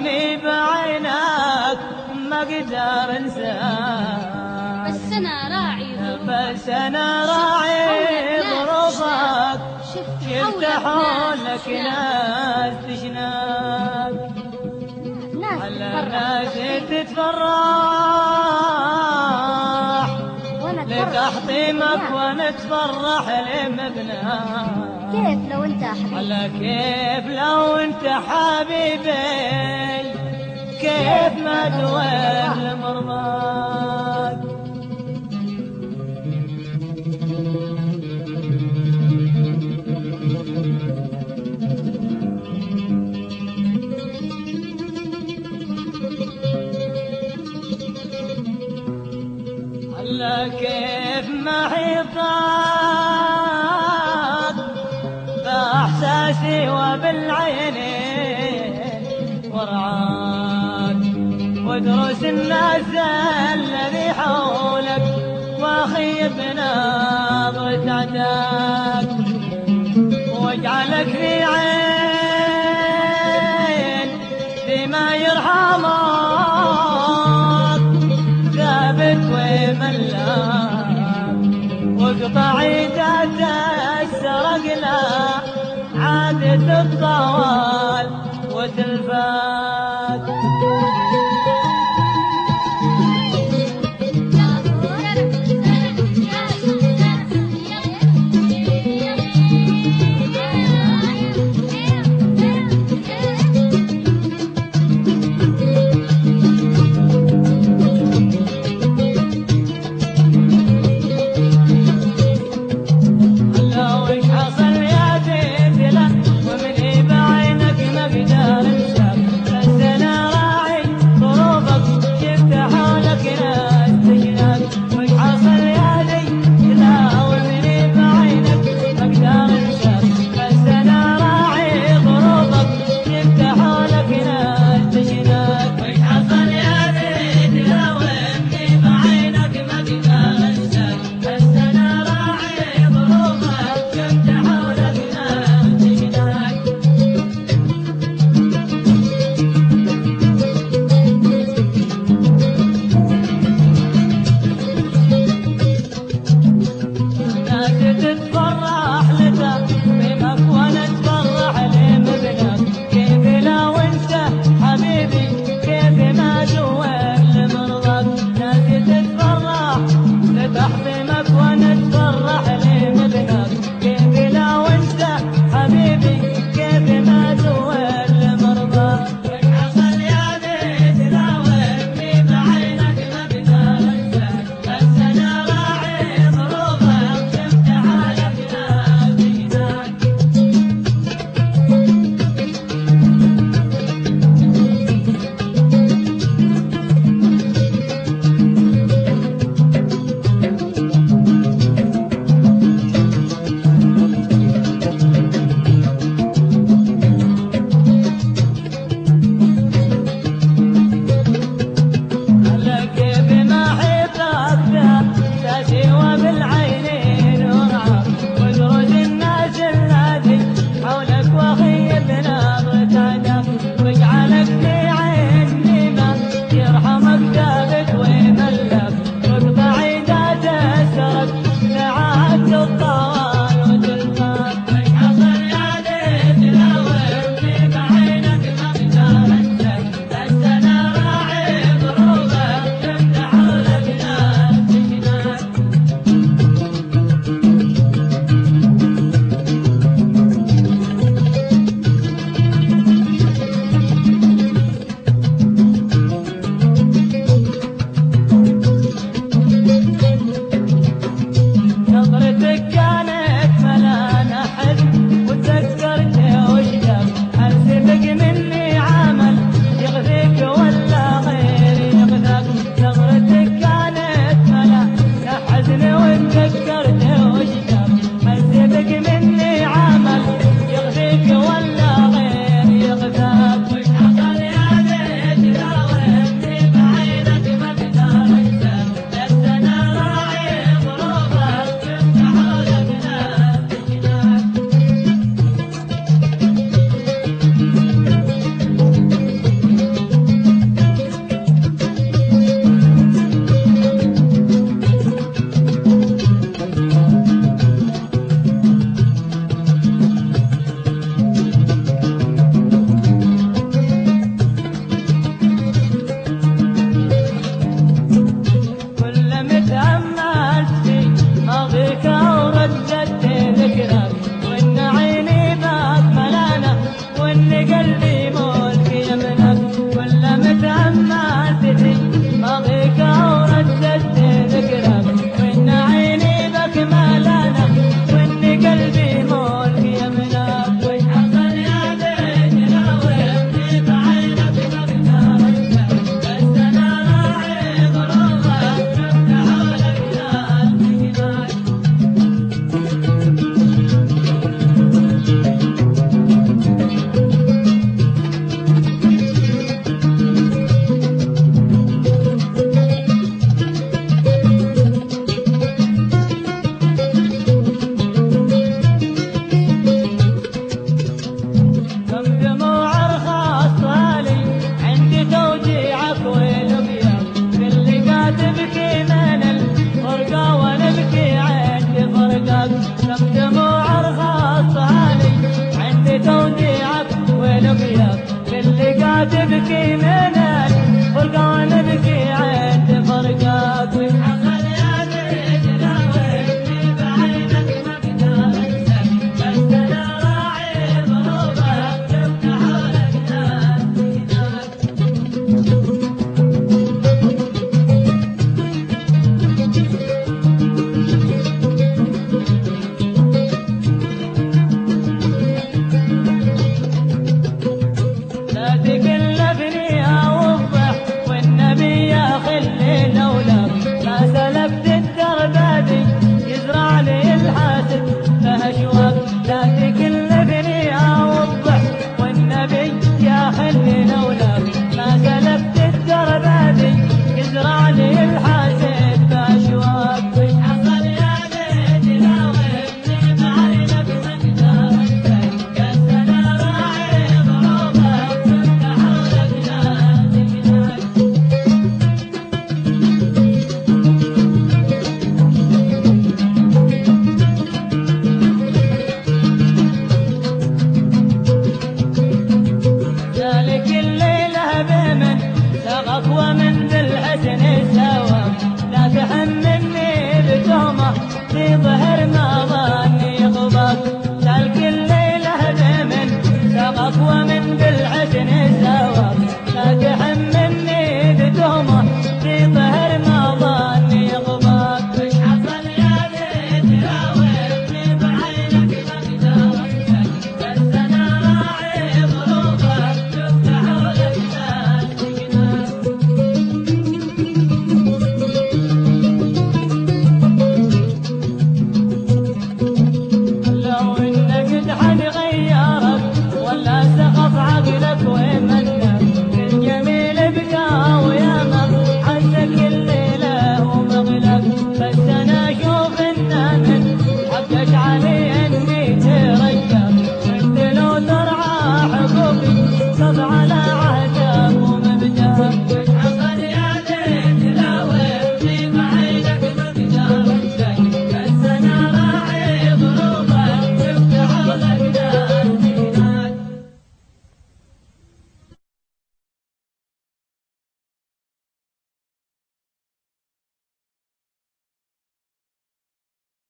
ومني بعينك ما اقدر انساك، بس انا راعي ظروفك، شفت حولك ناس تشناك، على الناس تتفرح لتحطيمك ونتفرح لمبناك. كيف لو انت حبيبي؟ على كيف لو انت حبيبي، كيف ما دويت لمرضاك. على كيف ما حيطاك بإحساسي وبالعينين ورعاك، ودروس الناس الذي حولك، واخي بنظرة عداك، واجعلك في عين بما يرحمك، ثابت وملاك، واقطع عيدات السرق لا عادة الطوال وتلفاك. ومني بعينك ما اقدر انساك، بس انا نبكي من الفرقان نبكي عند فرقاك ويتحصل يا بيتنا وابني بعينك مقدار انسك بس انا راعي ظروفك شفنا حولك ناس لا تكلفني اوضح والنبي يا خلي لولاك ما سلكت الدرب هذي يزرع لي الحاسد فهشواك لا تكلفني اوضح والنبي يا خلي لولاك ما سلكت الدرب هذي يزرع لي الحاسد فهشواك ويتحصل يا بيتنا وابني بعينك مقدار انسك بس انا راعي ظروفك شفنا حولك ناس هناك ذلك الليلة بمن سغق ومن بالحسن سوا لا تحملني بتهمة في ظهر ما ضاع